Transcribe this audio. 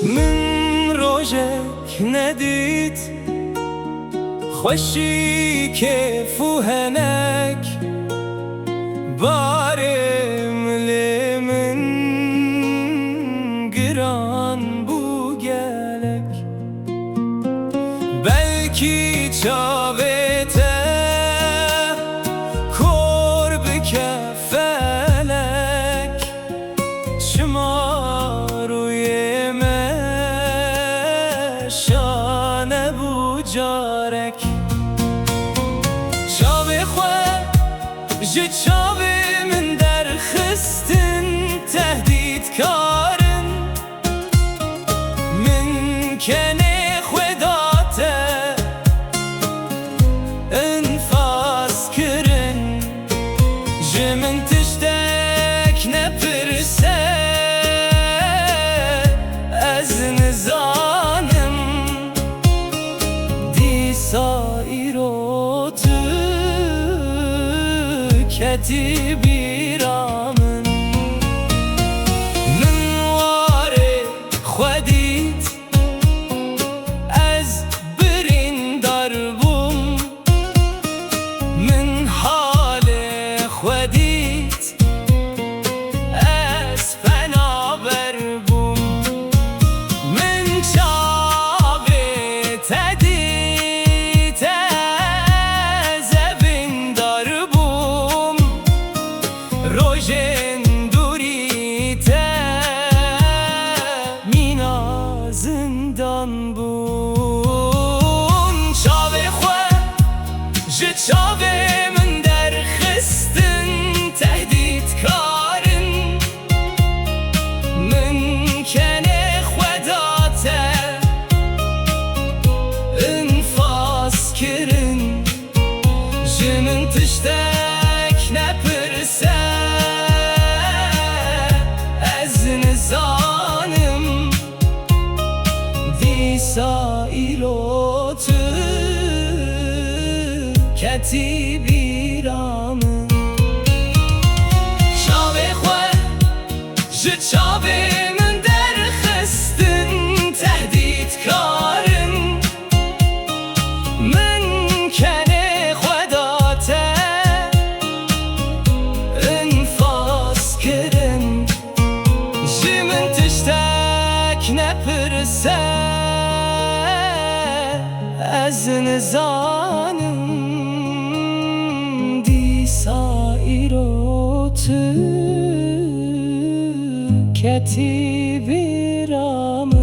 من روژک ندید خوشی کیف و هنک بارم لی من گران بو گلک بلکی چاویته کور بکه فلک شما روی مشانه بو جارک چاوی خواه جه چاوی من در خستن تهدید کارن من کنه خوداته انفاس کرن جه من تشتک نپرسه از نزانم دیسا ایرو تو کتی بیرامن من واره خودیت از برین دربوم من حال خودیت از فناور بوم من چاوه تدیت از بین دربوم روژن دوریته مینا زندان بون چاوه خواه جه چاوه من در خستن تهدید کارن من کنه خوداته انفاس کرن جه من تشتک نپرسه از نزانم دیسا ایرو تو کتی بیرامن چاوی خواه جه چاوی من در خستن تهدید کارن من کنه خوداته انفاس کرن جه من تشتک نپرسه از نزانم دیسا ایرو تو کتی بیرامن